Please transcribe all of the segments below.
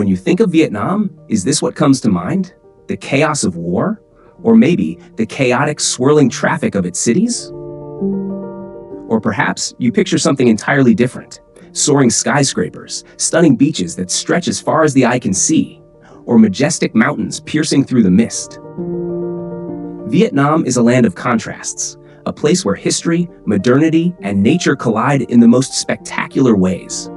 When you think of Vietnam, is this what comes to mind? The chaos of war? Or maybe the chaotic, swirling traffic of its cities? Or perhaps you picture something entirely different. Soaring skyscrapers, stunning beaches that stretch as far as the eye can see, or majestic mountains piercing through the mist. Vietnam is a land of contrasts, a place where history, modernity, and nature collide in the most spectacular ways.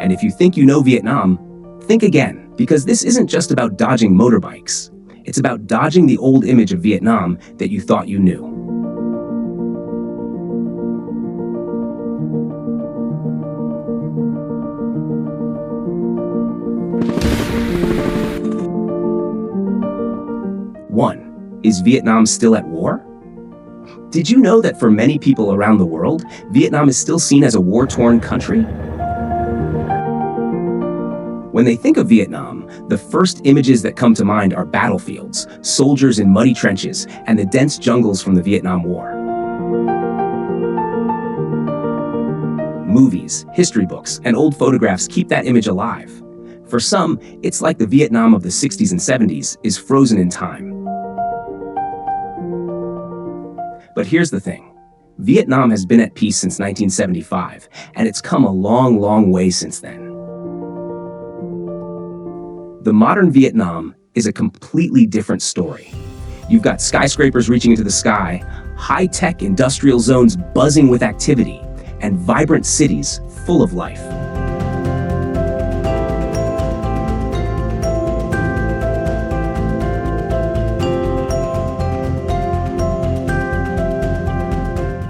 And if you think you know Vietnam, think again, because this isn't just about dodging motorbikes. It's about dodging the old image of Vietnam that you thought you knew. One, is Vietnam still at war? Did you know that for many people around the world, Vietnam is still seen as a war-torn country? When they think of Vietnam, the first images that come to mind are battlefields, soldiers in muddy trenches, and the dense jungles from the Vietnam War. Movies, history books, and old photographs keep that image alive. For some, it's like the Vietnam of the 60s and 70s is frozen in time. But here's the thing. Vietnam has been at peace since 1975, and it's come a long, long way since then. The modern Vietnam is a completely different story. You've got skyscrapers reaching into the sky, high-tech industrial zones buzzing with activity, and vibrant cities full of life.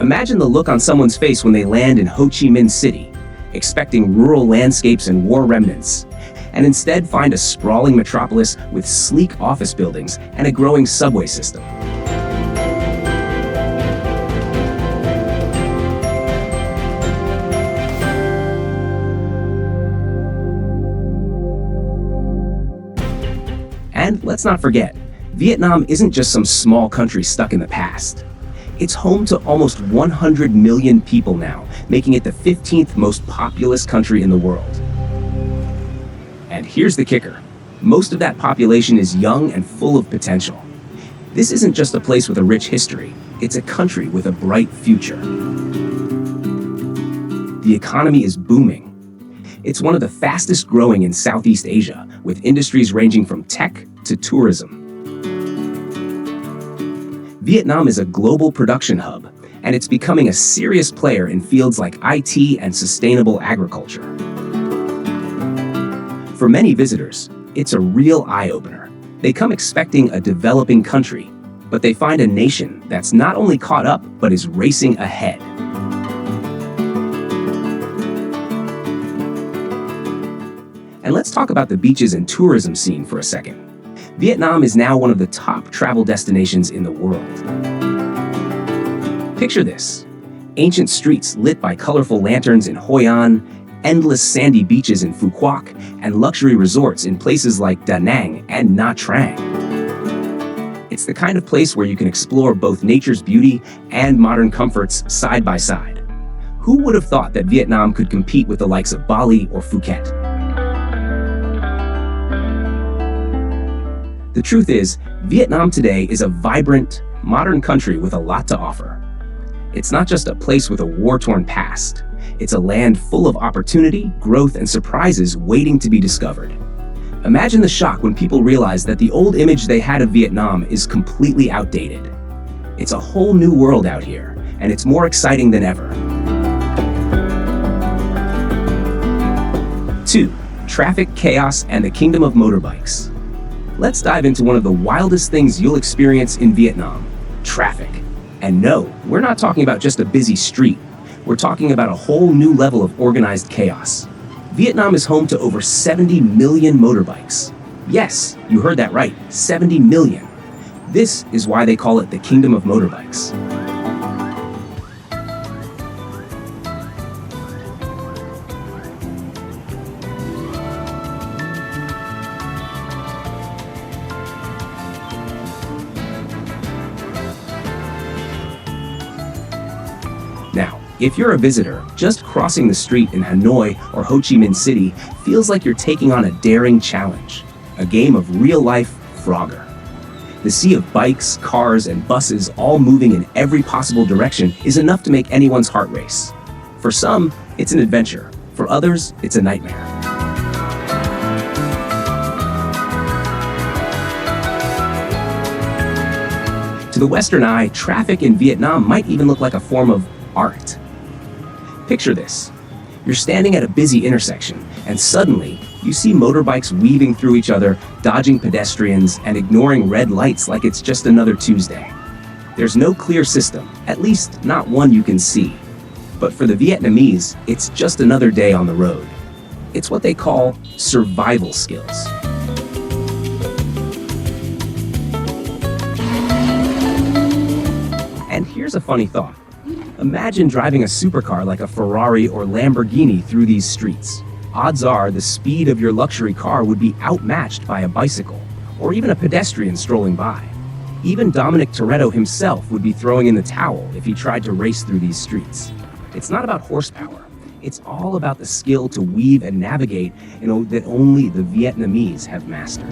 Imagine the look on someone's face when they land in Ho Chi Minh City, expecting rural landscapes and war remnants, and instead find a sprawling metropolis with sleek office buildings and a growing subway system. And let's not forget, Vietnam isn't just some small country stuck in the past. It's home to almost 100 million people now, making it the 15th most populous country in the world. And here's the kicker. Most of that population is young and full of potential. This isn't just a place with a rich history, it's a country with a bright future. The economy is booming. It's one of the fastest growing in Southeast Asia, with industries ranging from tech to tourism. Vietnam is a global production hub, and it's becoming a serious player in fields like IT and sustainable agriculture. For many visitors, it's a real eye-opener. They come expecting a developing country, but they find a nation that's not only caught up, but is racing ahead. And let's talk about the beaches and tourism scene for a second. Vietnam is now one of the top travel destinations in the world. Picture this: ancient streets lit by colorful lanterns in Hoi An, endless sandy beaches in Phu Quoc, and luxury resorts in places like Da Nang and Nha Trang. It's the kind of place where you can explore both nature's beauty and modern comforts side by side. Who would have thought that Vietnam could compete with the likes of Bali or Phuket? The truth is, Vietnam today is a vibrant, modern country with a lot to offer. It's not just a place with a war-torn past. It's a land full of opportunity, growth, and surprises waiting to be discovered. Imagine the shock when people realize that the old image they had of Vietnam is completely outdated. It's a whole new world out here, and it's more exciting than ever. 2. Traffic, chaos, and the kingdom of motorbikes. Let's dive into one of the wildest things you'll experience in Vietnam: traffic. And no, we're not talking about just a busy street. We're talking about a whole new level of organized chaos. Vietnam is home to over 70 million motorbikes. Yes, you heard that right, 70 million. This is why they call it the kingdom of motorbikes. Now, If you're a visitor, just crossing the street in Hanoi or Ho Chi Minh City feels like you're taking on a daring challenge, a game of real-life Frogger. The sea of bikes, cars, and buses all moving in every possible direction is enough to make anyone's heart race. For some, it's an adventure. For others, it's a nightmare. To the Western eye, traffic in Vietnam might even look like a form of art. Picture this. You're standing at a busy intersection, and suddenly, you see motorbikes weaving through each other, dodging pedestrians, and ignoring red lights like it's just another Tuesday. There's no clear system, at least not one you can see. But for the Vietnamese, it's just another day on the road. It's what they call survival skills. And here's a funny thought. Imagine driving a supercar like a Ferrari or Lamborghini through these streets. Odds are the speed of your luxury car would be outmatched by a bicycle, or even a pedestrian strolling by. Even Dominic Toretto himself would be throwing in the towel if he tried to race through these streets. It's not about horsepower. It's all about the skill to weave and navigate that only the Vietnamese have mastered.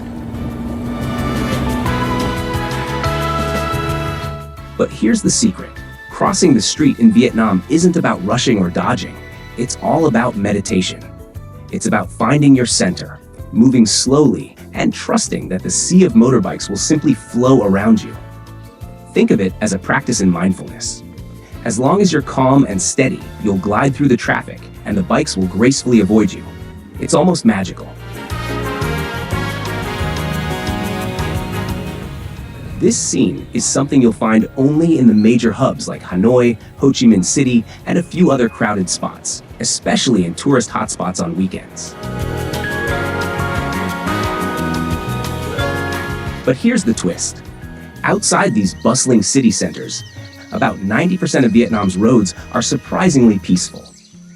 But here's the secret. Crossing the street in Vietnam isn't about rushing or dodging. It's all about meditation. It's about finding your center, moving slowly, and trusting that the sea of motorbikes will simply flow around you. Think of it as a practice in mindfulness. As long as you're calm and steady, you'll glide through the traffic, and the bikes will gracefully avoid you. It's almost magical. This scene is something you'll find only in the major hubs like Hanoi, Ho Chi Minh City, and a few other crowded spots, especially in tourist hotspots on weekends. But here's the twist. Outside these bustling city centers, about 90% of Vietnam's roads are surprisingly peaceful.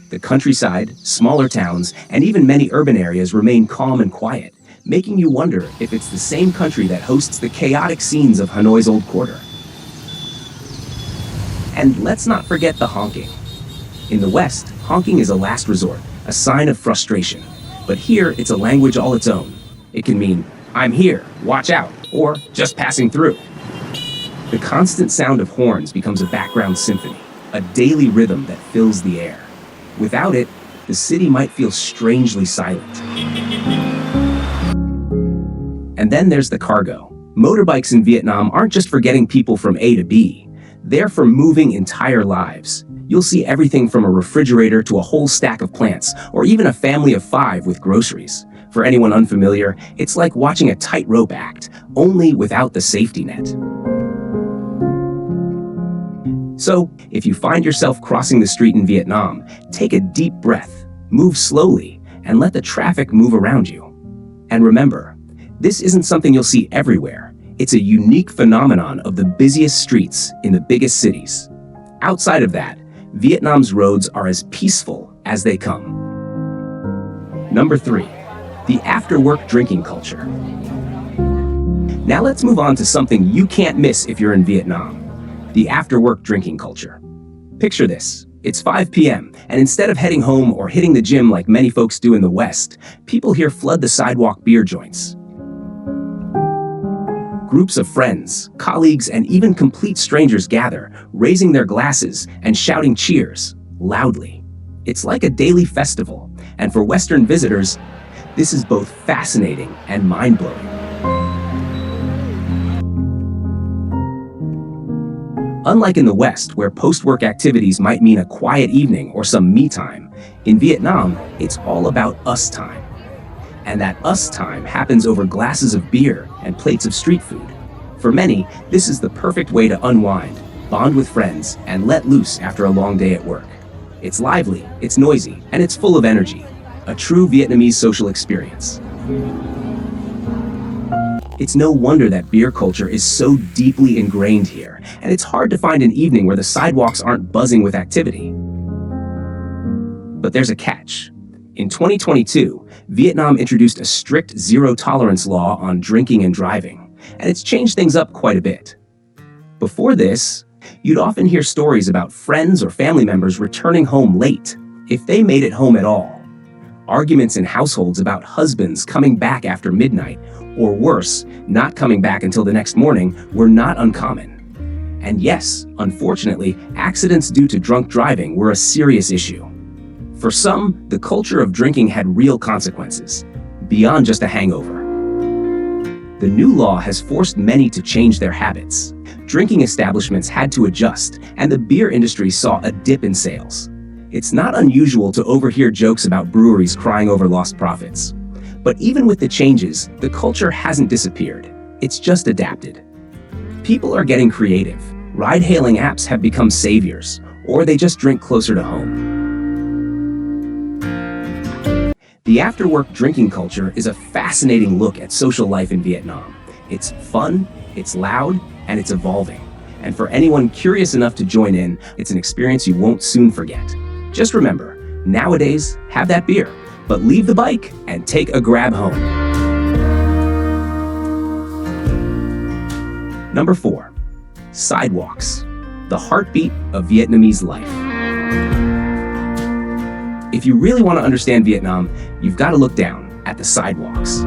The countryside, smaller towns, and even many urban areas remain calm and quiet, making you wonder if it's the same country that hosts the chaotic scenes of Hanoi's Old Quarter. And let's not forget the honking. In the West, honking is a last resort, a sign of frustration. But here, it's a language all its own. It can mean, "I'm here, watch out," or "just passing through." The constant sound of horns becomes a background symphony, a daily rhythm that fills the air. Without it, the city might feel strangely silent. And then there's the cargo. Motorbikes in Vietnam aren't just for getting people from A to B. They're for moving entire lives. You'll see everything from a refrigerator to a whole stack of plants, or even a family of 5 with groceries. For anyone unfamiliar, it's like watching a tightrope act, only without the safety net. So, if you find yourself crossing the street in Vietnam, take a deep breath, move slowly, and let the traffic move around you. And remember, this isn't something you'll see everywhere. It's a unique phenomenon of the busiest streets in the biggest cities. Outside of that, Vietnam's roads are as peaceful as they come. Number 3, the after-work drinking culture. Now let's move on to something you can't miss if you're in Vietnam, the after-work drinking culture. Picture this. It's 5 p.m., and instead of heading home or hitting the gym like many folks do in the West, people here flood the sidewalk beer joints. Groups of friends, colleagues, and even complete strangers gather, raising their glasses and shouting cheers loudly. It's like a daily festival, and for Western visitors, this is both fascinating and mind-blowing. Unlike in the West, where post-work activities might mean a quiet evening or some me time, in Vietnam, it's all about us time. And that us time happens over glasses of beer and plates of street food. For many, this is the perfect way to unwind, bond with friends, and let loose after a long day at work. It's lively, it's noisy, and it's full of energy. A true Vietnamese social experience. It's no wonder that beer culture is so deeply ingrained here, and it's hard to find an evening where the sidewalks aren't buzzing with activity. But there's a catch. In 2022, Vietnam introduced a strict zero-tolerance law on drinking and driving, and it's changed things up quite a bit. Before this, You'd often hear stories about friends or family members returning home late, if they made it home at all. Arguments in households about husbands coming back after midnight, or worse, not coming back until the next morning, were not uncommon. And yes, unfortunately, accidents due to drunk driving were a serious issue. For some, the culture of drinking had real consequences, beyond just a hangover. The new law has forced many to change their habits. Drinking establishments had to adjust, and the beer industry saw a dip in sales. It's not unusual to overhear jokes about breweries crying over lost profits. But even with the changes, the culture hasn't disappeared. It's just adapted. People are getting creative. Ride-hailing apps have become saviors, or they just drink closer to home. The after-work drinking culture is a fascinating look at social life in Vietnam. It's fun, it's loud, and it's evolving. And for anyone curious enough to join in, it's an experience you won't soon forget. Just remember, nowadays, have that beer, but leave the bike and take a grab home. Number 4. Sidewalks, the heartbeat of Vietnamese life. If you really want to understand Vietnam, you've got to look down at the sidewalks.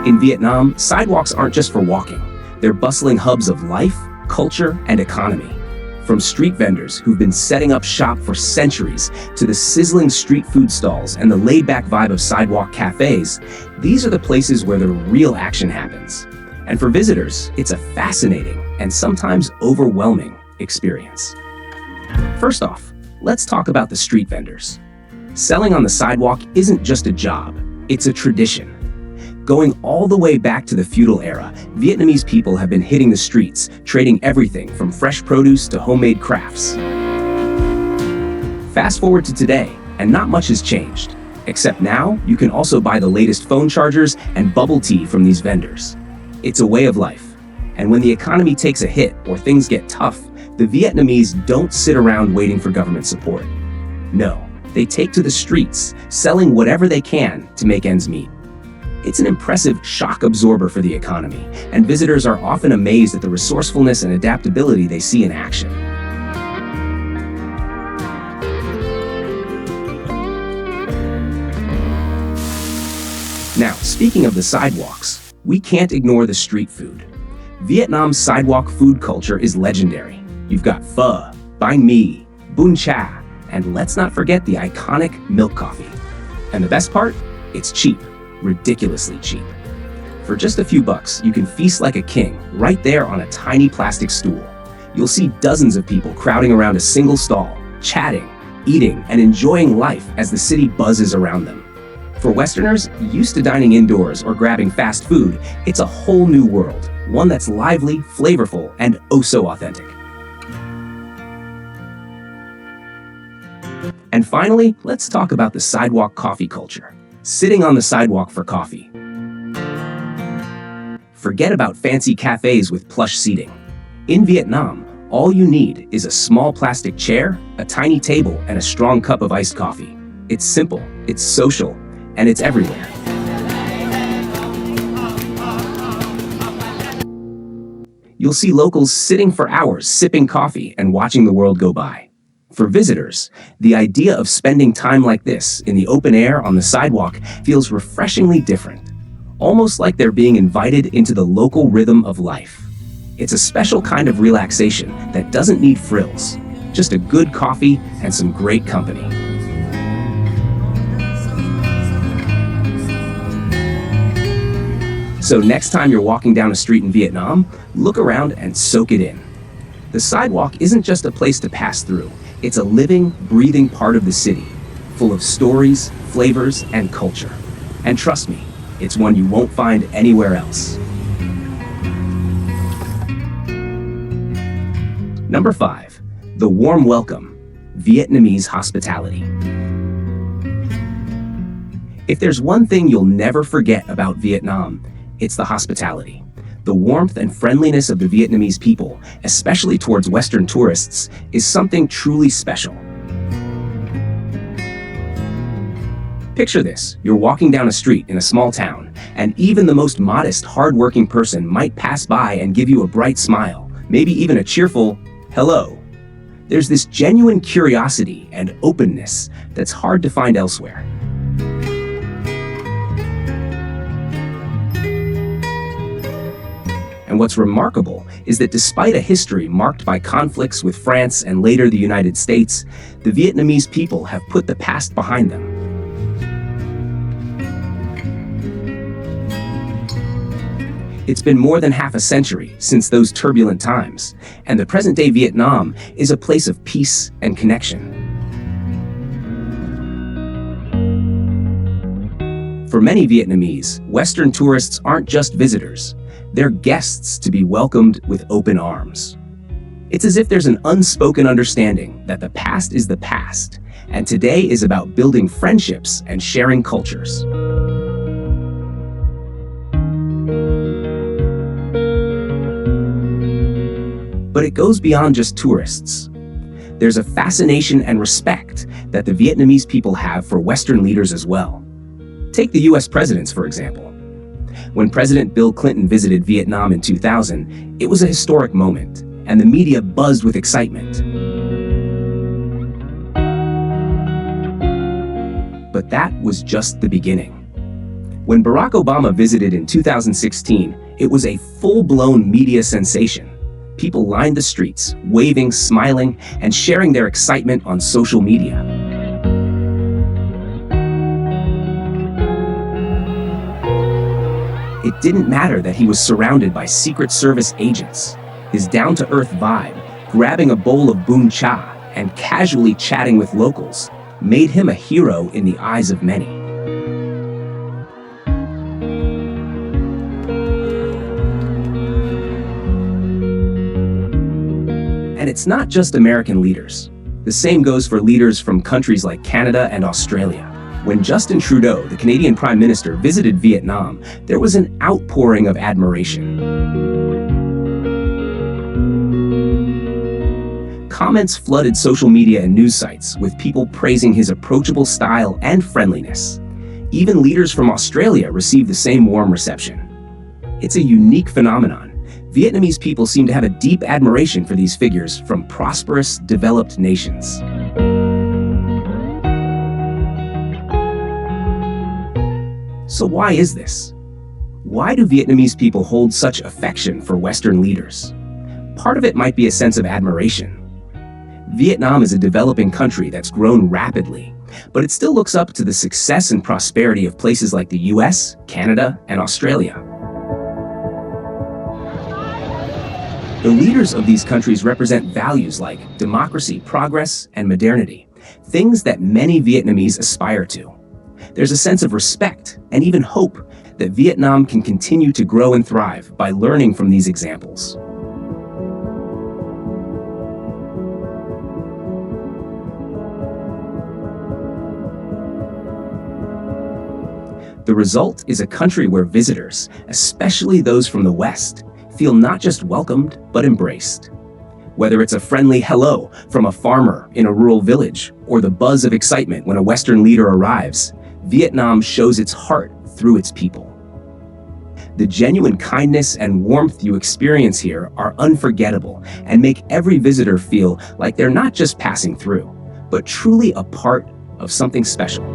In Vietnam, sidewalks aren't just for walking. They're bustling hubs of life, culture, and economy. From street vendors who've been setting up shop for centuries to the sizzling street food stalls and the laid-back vibe of sidewalk cafes, these are the places where the real action happens. And for visitors, it's a fascinating and sometimes overwhelming experience. First off, let's talk about the street vendors. Selling on the sidewalk isn't just a job, it's a tradition. Going all the way back to the feudal era, Vietnamese people have been hitting the streets, trading everything from fresh produce to homemade crafts. Fast forward to today, and not much has changed. Except now, you can also buy the latest phone chargers and bubble tea from these vendors. It's a way of life. And when the economy takes a hit or things get tough, the Vietnamese don't sit around waiting for government support. No, they take to the streets, selling whatever they can to make ends meet. It's an impressive shock absorber for the economy, and visitors are often amazed at the resourcefulness and adaptability they see in action. Now, speaking of the sidewalks, we can't ignore the street food. Vietnam's sidewalk food culture is legendary. You've got pho, bánh mì, bún chả, and let's not forget the iconic milk coffee. And the best part? It's cheap. Ridiculously cheap. For just a few bucks, you can feast like a king right there on a tiny plastic stool. You'll see dozens of people crowding around a single stall, chatting, eating, and enjoying life as the city buzzes around them. For Westerners used to dining indoors or grabbing fast food, it's a whole new world, one that's lively, flavorful, and oh so authentic. And finally, let's talk about the sidewalk coffee culture. Sitting on the sidewalk for coffee. Forget about fancy cafes with plush seating. In Vietnam, all you need is a small plastic chair, a tiny table, and a strong cup of iced coffee. It's simple, it's social, and it's everywhere. You'll see locals sitting for hours sipping coffee and watching the world go by. For visitors, the idea of spending time like this in the open air on the sidewalk feels refreshingly different, almost like they're being invited into the local rhythm of life. It's a special kind of relaxation that doesn't need frills, just a good coffee and some great company. So next time you're walking down a street in Vietnam, look around and soak it in. The sidewalk isn't just a place to pass through. It's a living, breathing part of the city, full of stories, flavors, and culture. And trust me, it's one you won't find anywhere else. Number 5, the warm welcome, Vietnamese hospitality. If there's one thing you'll never forget about Vietnam, it's the hospitality. The warmth and friendliness of the Vietnamese people, especially towards Western tourists, is something truly special. Picture this, you're walking down a street in a small town, and even the most modest, hard-working person might pass by and give you a bright smile, maybe even a cheerful hello. There's this genuine curiosity and openness that's hard to find elsewhere. And what's remarkable is that despite a history marked by conflicts with France and later the United States, the Vietnamese people have put the past behind them. It's been more than half a century since those turbulent times, and the present-day Vietnam is a place of peace and connection. For many Vietnamese, Western tourists aren't just visitors. They're guests to be welcomed with open arms. It's as if there's an unspoken understanding that the past is the past, and today is about building friendships and sharing cultures. But it goes beyond just tourists. There's a fascination and respect that the Vietnamese people have for Western leaders as well. Take the US presidents, for example. When President Bill Clinton visited Vietnam in 2000, it was a historic moment, and the media buzzed with excitement. But that was just the beginning. When Barack Obama visited in 2016, it was a full-blown media sensation. People lined the streets, waving, smiling, and sharing their excitement on social media. It didn't matter that he was surrounded by Secret Service agents. His down-to-earth vibe, grabbing a bowl of bun cha and casually chatting with locals, made him a hero in the eyes of many. And it's not just American leaders. The same goes for leaders from countries like Canada and Australia. When Justin Trudeau, the Canadian Prime Minister, visited Vietnam, there was an outpouring of admiration. Comments flooded social media and news sites, with people praising his approachable style and friendliness. Even leaders from Australia received the same warm reception. It's a unique phenomenon. Vietnamese people seem to have a deep admiration for these figures from prosperous, developed nations. So why is this? Why do Vietnamese people hold such affection for Western leaders? Part of it might be a sense of admiration. Vietnam is a developing country that's grown rapidly, but it still looks up to the success and prosperity of places like the US, Canada, and Australia. The leaders of these countries represent values like democracy, progress, and modernity, things that many Vietnamese aspire to. There's a sense of respect and even hope that Vietnam can continue to grow and thrive by learning from these examples. The result is a country where visitors, especially those from the West, feel not just welcomed, but embraced. Whether it's a friendly hello from a farmer in a rural village or the buzz of excitement when a Western leader arrives, Vietnam shows its heart through its people. The genuine kindness and warmth you experience here are unforgettable and make every visitor feel like they're not just passing through, but truly a part of something special.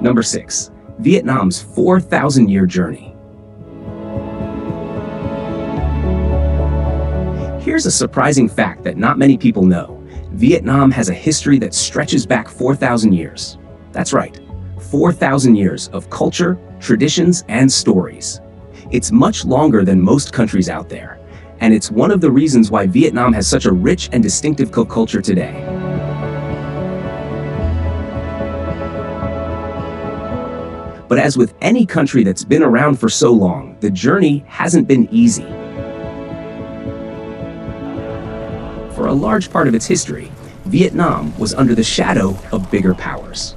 Number 6. Vietnam's 4,000-year journey. Here's a surprising fact that not many people know. Vietnam has a history that stretches back 4,000 years. That's right, 4,000 years of culture, traditions, and stories. It's much longer than most countries out there, and it's one of the reasons why Vietnam has such a rich and distinctive culture today. But as with any country that's been around for so long, the journey hasn't been easy. For a large part of its history, Vietnam was under the shadow of bigger powers.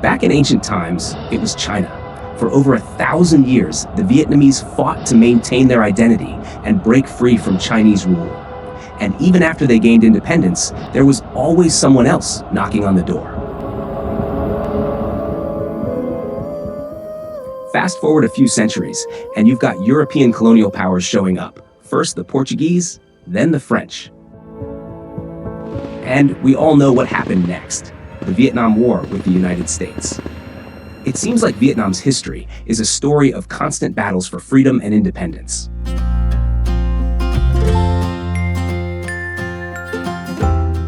Back in ancient times, it was China. For over 1,000 years, the Vietnamese fought to maintain their identity and break free from Chinese rule. And even after they gained independence, there was always someone else knocking on the door. Fast forward a few centuries, and you've got European colonial powers showing up. First the Portuguese, then the French. And we all know what happened next, the Vietnam War with the United States. It seems like Vietnam's history is a story of constant battles for freedom and independence.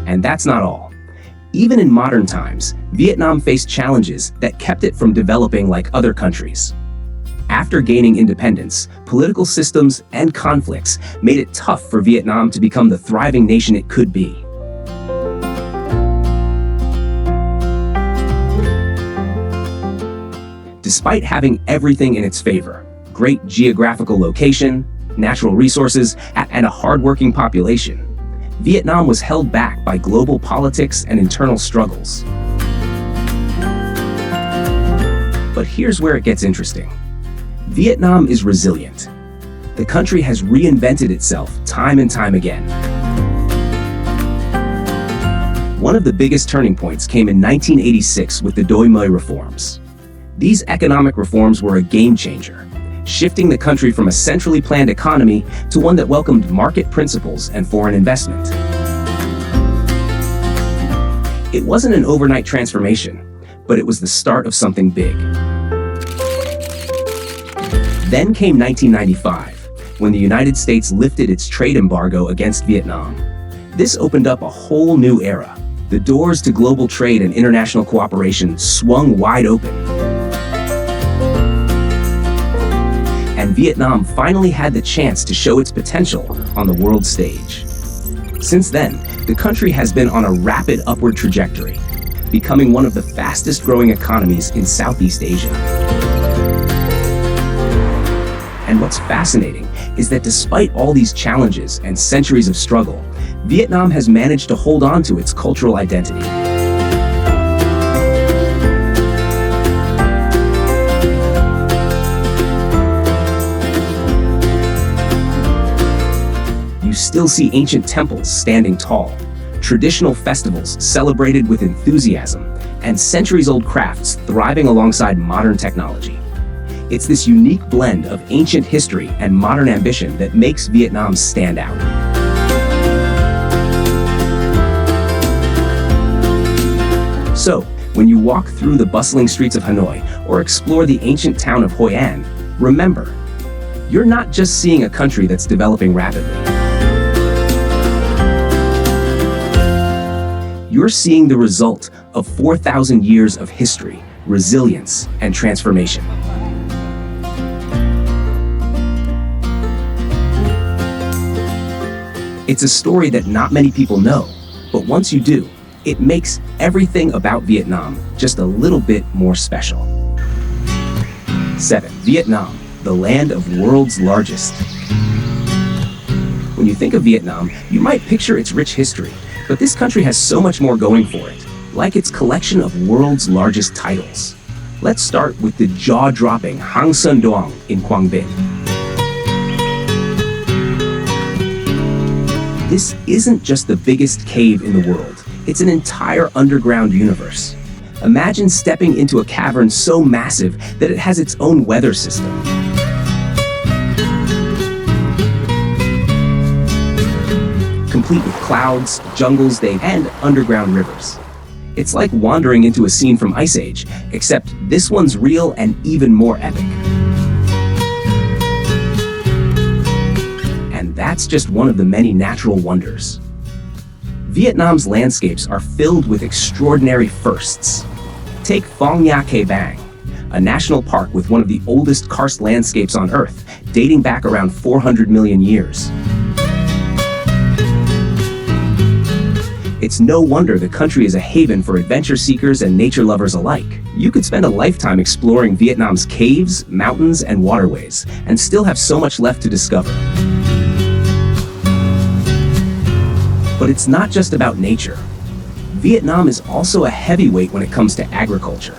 And that's not all. Even in modern times, Vietnam faced challenges that kept it from developing like other countries. After gaining independence, political systems and conflicts made it tough for Vietnam to become the thriving nation it could be. Despite having everything in its favor, great geographical location, natural resources, and a hardworking population, Vietnam was held back by global politics and internal struggles. But here's where it gets interesting. Vietnam is resilient. The country has reinvented itself time and time again. One of the biggest turning points came in 1986 with the Doi Moi reforms. These economic reforms were a game changer, shifting the country from a centrally planned economy to one that welcomed market principles and foreign investment. It wasn't an overnight transformation, but it was the start of something big. Then came 1995, when the United States lifted its trade embargo against Vietnam. This opened up a whole new era. The doors to global trade and international cooperation swung wide open. And Vietnam finally had the chance to show its potential on the world stage. Since then, the country has been on a rapid upward trajectory, becoming one of the fastest growing economies in Southeast Asia. And what's fascinating is that despite all these challenges and centuries of struggle, Vietnam has managed to hold on to its cultural identity. You still see ancient temples standing tall, traditional festivals celebrated with enthusiasm, and centuries-old crafts thriving alongside modern technology. It's this unique blend of ancient history and modern ambition that makes Vietnam stand out. So, when you walk through the bustling streets of Hanoi or explore the ancient town of Hoi An, remember, you're not just seeing a country that's developing rapidly. You're seeing the result of 4,000 years of history, resilience, and transformation. It's a story that not many people know, but once you do, it makes everything about Vietnam just a little bit more special. 7. Vietnam, the land of world's largest. When you think of Vietnam, you might picture its rich history, but this country has so much more going for it, like its collection of world's largest titles. Let's start with the jaw-dropping Hang Son Đoòng in Quang Binh. This isn't just the biggest cave in the world, it's an entire underground universe. Imagine stepping into a cavern so massive that it has its own weather system. Complete with clouds, jungles, and underground rivers. It's like wandering into a scene from Ice Age, except this one's real and even more epic. And that's just one of the many natural wonders. Vietnam's landscapes are filled with extraordinary firsts. Take Phong Nha Ke Bang, a national park with one of the oldest karst landscapes on Earth, dating back around 400 million years. It's no wonder the country is a haven for adventure seekers and nature lovers alike. You could spend a lifetime exploring Vietnam's caves, mountains, and waterways, and still have so much left to discover. But it's not just about nature. Vietnam is also a heavyweight when it comes to agriculture.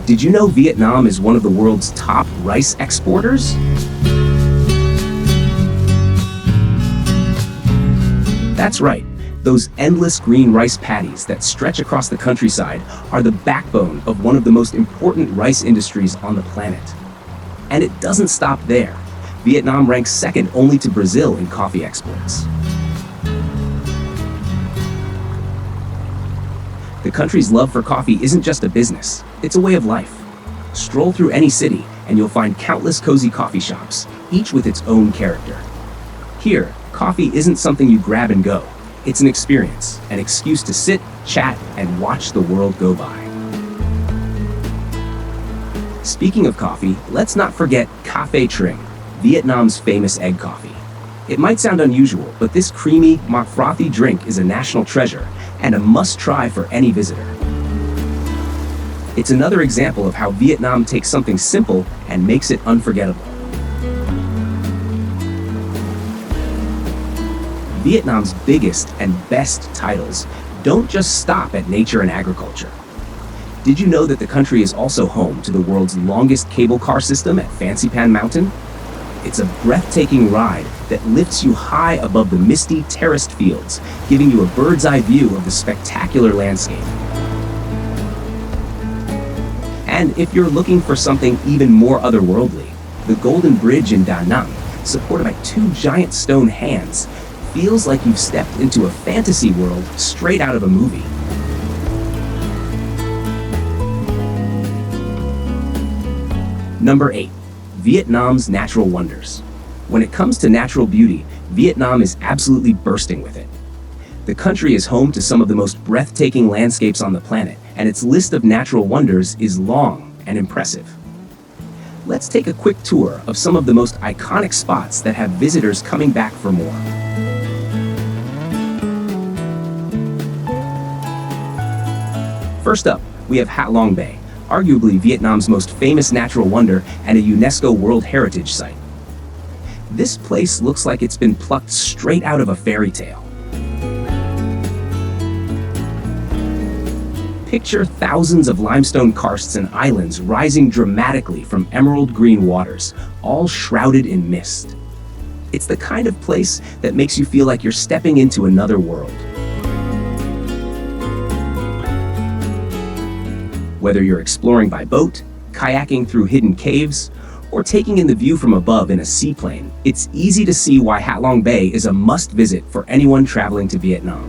Did you know Vietnam is one of the world's top rice exporters? That's right. Those endless green rice paddies that stretch across the countryside are the backbone of one of the most important rice industries on the planet. And it doesn't stop there. Vietnam ranks second only to Brazil in coffee exports. The country's love for coffee isn't just a business, it's a way of life. Stroll through any city and you'll find countless cozy coffee shops, each with its own character. Here, coffee isn't something you grab and go. It's an experience, an excuse to sit, chat, and watch the world go by. Speaking of coffee, let's not forget Café Tring, Vietnam's famous egg coffee. It might sound unusual, but this creamy, mock frothy drink is a national treasure and a must-try for any visitor. It's another example of how Vietnam takes something simple and makes it unforgettable. Vietnam's biggest and best titles don't just stop at nature and agriculture. Did you know that the country is also home to the world's longest cable car system at Fancy Pan Mountain? It's a breathtaking ride that lifts you high above the misty, terraced fields, giving you a bird's eye view of the spectacular landscape. And if you're looking for something even more otherworldly, the Golden Bridge in Da Nang, supported by two giant stone hands, feels like you've stepped into a fantasy world straight out of a movie. Number 8. Vietnam's natural wonders. When it comes to natural beauty, Vietnam is absolutely bursting with it. The country is home to some of the most breathtaking landscapes on the planet, and its list of natural wonders is long and impressive. Let's take a quick tour of some of the most iconic spots that have visitors coming back for more. First up, we have Hat Long Bay, arguably Vietnam's most famous natural wonder and a UNESCO World Heritage Site. This place looks like it's been plucked straight out of a fairy tale. Picture thousands of limestone karsts and islands rising dramatically from emerald green waters, all shrouded in mist. It's the kind of place that makes you feel like you're stepping into another world. Whether you're exploring by boat, kayaking through hidden caves, or taking in the view from above in a seaplane, it's easy to see why Hat Long Bay is a must-visit for anyone traveling to Vietnam.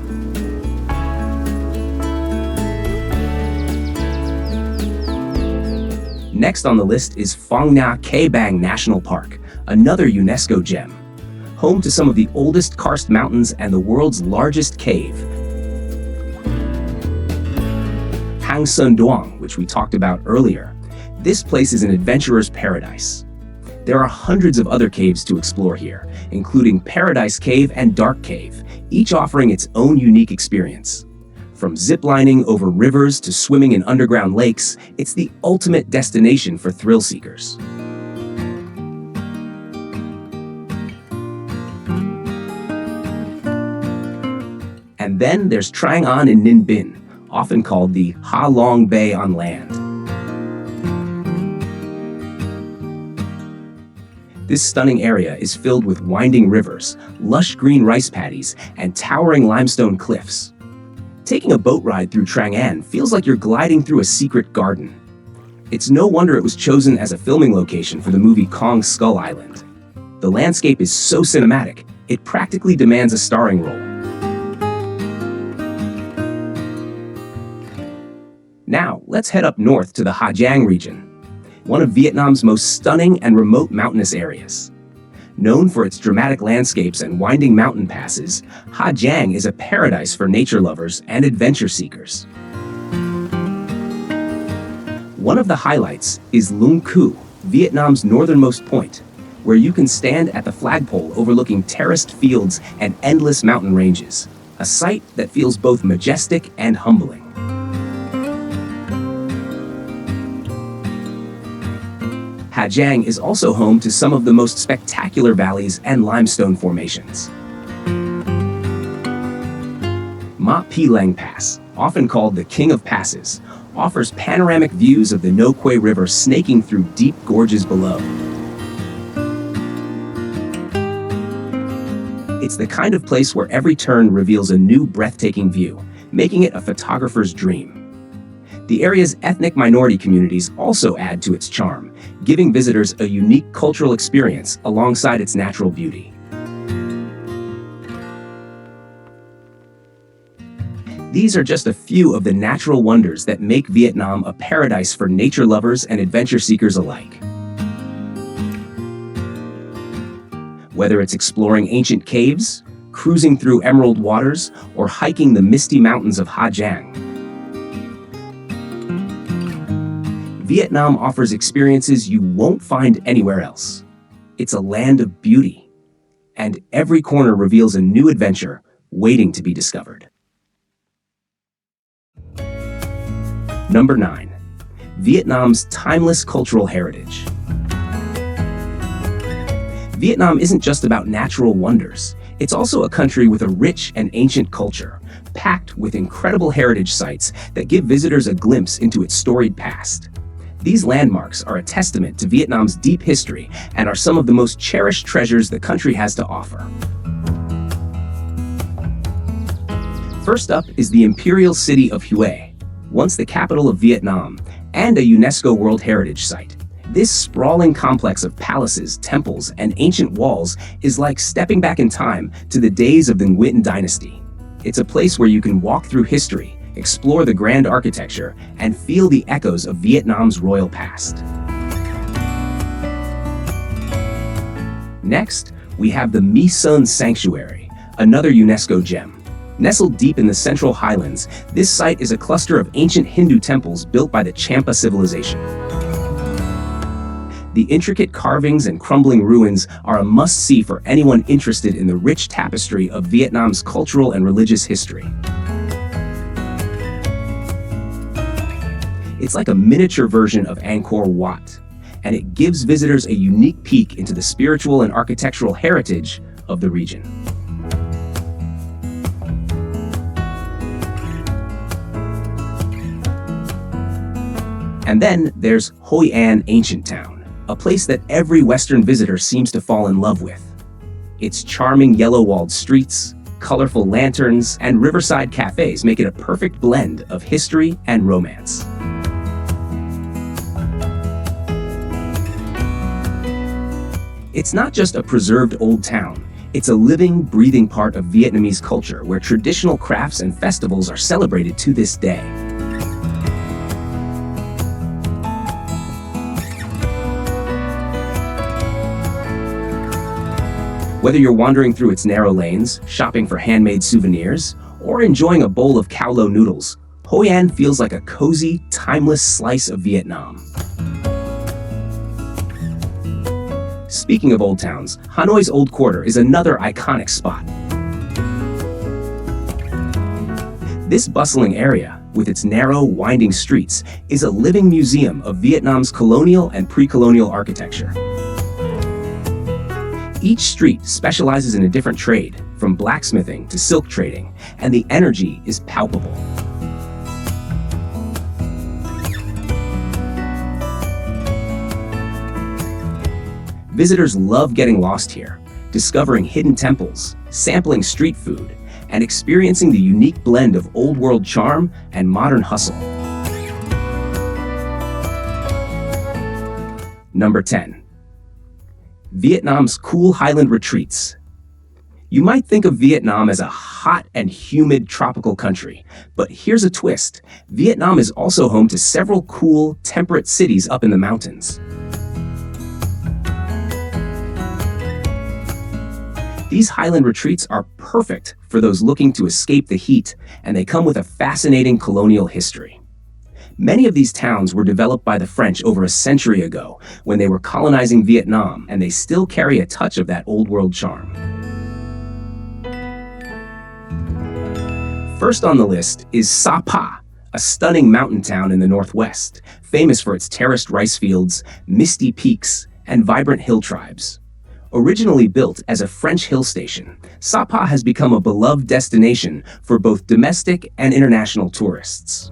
Next on the list is Phong Nha Ke Bang National Park, another UNESCO gem, home to some of the oldest karst mountains and the world's largest cave, Hang Son Đoòng, which we talked about earlier. This place is an adventurer's paradise. There are hundreds of other caves to explore here, including Paradise Cave and Dark Cave, each offering its own unique experience. From ziplining over rivers to swimming in underground lakes, it's the ultimate destination for thrill seekers. And then there's Trang An in Ninh Binh, often called the Ha Long Bay on land. This stunning area is filled with winding rivers, lush green rice paddies, and towering limestone cliffs. Taking a boat ride through Trang An feels like you're gliding through a secret garden. It's no wonder it was chosen as a filming location for the movie Kong Skull Island. The landscape is so cinematic, it practically demands a starring role. Now, let's head up north to the Ha Giang region, one of Vietnam's most stunning and remote mountainous areas. Known for its dramatic landscapes and winding mountain passes, Ha Giang is a paradise for nature lovers and adventure seekers. One of the highlights is Lung Cú, Vietnam's northernmost point, where you can stand at the flagpole overlooking terraced fields and endless mountain ranges, a sight that feels both majestic and humbling. Ha Giang is also home to some of the most spectacular valleys and limestone formations. Ma Pi Leng Pass, often called the King of Passes, offers panoramic views of the No Quay River snaking through deep gorges below. It's the kind of place where every turn reveals a new breathtaking view, making it a photographer's dream. The area's ethnic minority communities also add to its charm, giving visitors a unique cultural experience alongside its natural beauty. These are just a few of the natural wonders that make Vietnam a paradise for nature lovers and adventure seekers alike. Whether it's exploring ancient caves, cruising through emerald waters, or hiking the misty mountains of Ha Giang, Vietnam offers experiences you won't find anywhere else. It's a land of beauty, and every corner reveals a new adventure waiting to be discovered. Number 9. Vietnam's timeless cultural heritage. Vietnam isn't just about natural wonders. It's also a country with a rich and ancient culture, packed with incredible heritage sites that give visitors a glimpse into its storied past. These landmarks are a testament to Vietnam's deep history and are some of the most cherished treasures the country has to offer. First up is the imperial city of Hue, once the capital of Vietnam and a UNESCO World Heritage Site. This sprawling complex of palaces, temples, and ancient walls is like stepping back in time to the days of the Nguyen dynasty. It's a place where you can walk through history, explore the grand architecture, and feel the echoes of Vietnam's royal past. Next, we have the My Son Sanctuary, another UNESCO gem. Nestled deep in the central Highlands, this site is a cluster of ancient Hindu temples built by the Champa civilization. The intricate carvings and crumbling ruins are a must-see for anyone interested in the rich tapestry of Vietnam's cultural and religious history. It's like a miniature version of Angkor Wat, and it gives visitors a unique peek into the spiritual and architectural heritage of the region. And then there's Hoi An Ancient Town, a place that every Western visitor seems to fall in love with. Its charming yellow-walled streets, colorful lanterns, and riverside cafes make it a perfect blend of history and romance. It's not just a preserved old town, it's a living, breathing part of Vietnamese culture where traditional crafts and festivals are celebrated to this day. Whether you're wandering through its narrow lanes, shopping for handmade souvenirs, or enjoying a bowl of cao lo noodles, Hoi An feels like a cozy, timeless slice of Vietnam. Speaking of old towns, Hanoi's Old Quarter is another iconic spot. This bustling area, with its narrow, winding streets, is a living museum of Vietnam's colonial and pre-colonial architecture. Each street specializes in a different trade, from blacksmithing to silk trading, and the energy is palpable. Visitors love getting lost here, discovering hidden temples, sampling street food, and experiencing the unique blend of old-world charm and modern hustle. Number 10. Vietnam's cool highland retreats. You might think of Vietnam as a hot and humid tropical country, but here's a twist. Vietnam is also home to several cool, temperate cities up in the mountains. These highland retreats are perfect for those looking to escape the heat, and they come with a fascinating colonial history. Many of these towns were developed by the French over a century ago when they were colonizing Vietnam, and they still carry a touch of that old-world charm. First on the list is Sapa, a stunning mountain town in the northwest, famous for its terraced rice fields, misty peaks, and vibrant hill tribes. Originally built as a French hill station, Sapa has become a beloved destination for both domestic and international tourists.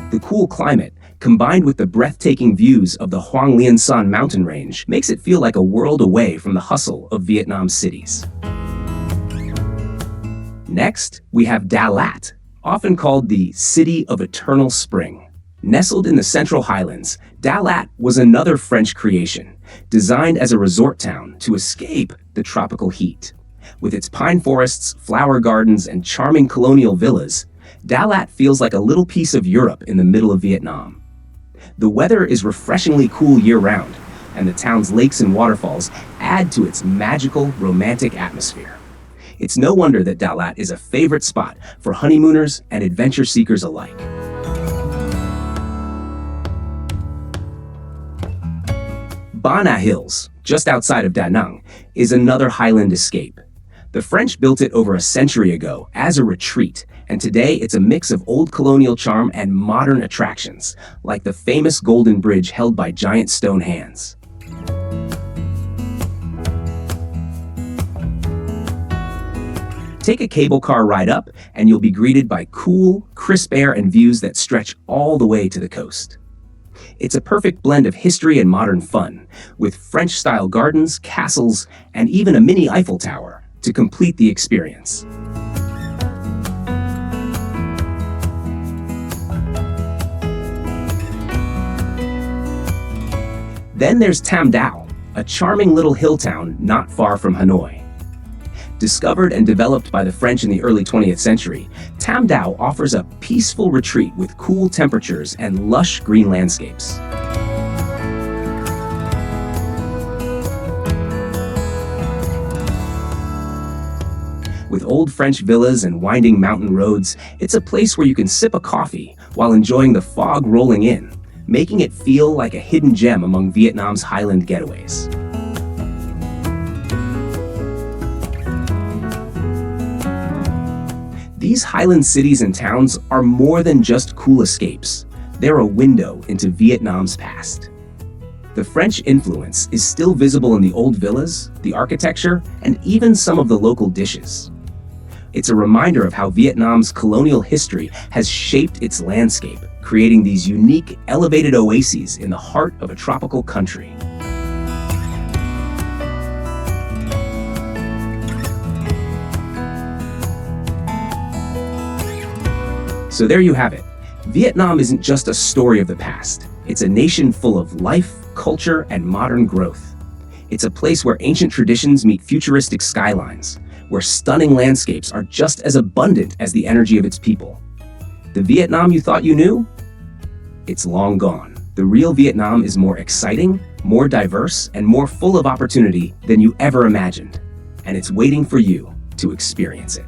The cool climate, combined with the breathtaking views of the Hoang Liên Son mountain range, makes it feel like a world away from the hustle of Vietnam's cities. Next, we have Đà Lạt, Often called the City of Eternal Spring. Nestled in the central highlands, Dalat was another French creation, designed as a resort town to escape the tropical heat. With its pine forests, flower gardens, and charming colonial villas, Dalat feels like a little piece of Europe in the middle of Vietnam. The weather is refreshingly cool year-round, and the town's lakes and waterfalls add to its magical, romantic atmosphere. It's no wonder that Dalat is a favorite spot for honeymooners and adventure seekers alike. Ba Na Hills, just outside of Da Nang, is another highland escape. The French built it over a century ago as a retreat, and today it's a mix of old colonial charm and modern attractions, like the famous Golden Bridge held by giant stone hands. Take a cable car ride up, and you'll be greeted by cool, crisp air and views that stretch all the way to the coast. It's a perfect blend of history and modern fun, with French-style gardens, castles, and even a mini Eiffel Tower to complete the experience. Then there's Tam Dao, a charming little hill town not far from Hanoi. Discovered and developed by the French in the early 20th century, Tam Dao offers a peaceful retreat with cool temperatures and lush green landscapes. With old French villas and winding mountain roads, it's a place where you can sip a coffee while enjoying the fog rolling in, making it feel like a hidden gem among Vietnam's highland getaways. These highland cities and towns are more than just cool escapes. They're a window into Vietnam's past. The French influence is still visible in the old villas, the architecture, and even some of the local dishes. It's a reminder of how Vietnam's colonial history has shaped its landscape, creating these unique, elevated oases in the heart of a tropical country. So there you have it. Vietnam isn't just a story of the past. It's a nation full of life, culture, and modern growth. It's a place where ancient traditions meet futuristic skylines, where stunning landscapes are just as abundant as the energy of its people. The Vietnam you thought you knew? It's long gone. The real Vietnam is more exciting, more diverse, and more full of opportunity than you ever imagined. And it's waiting for you to experience it.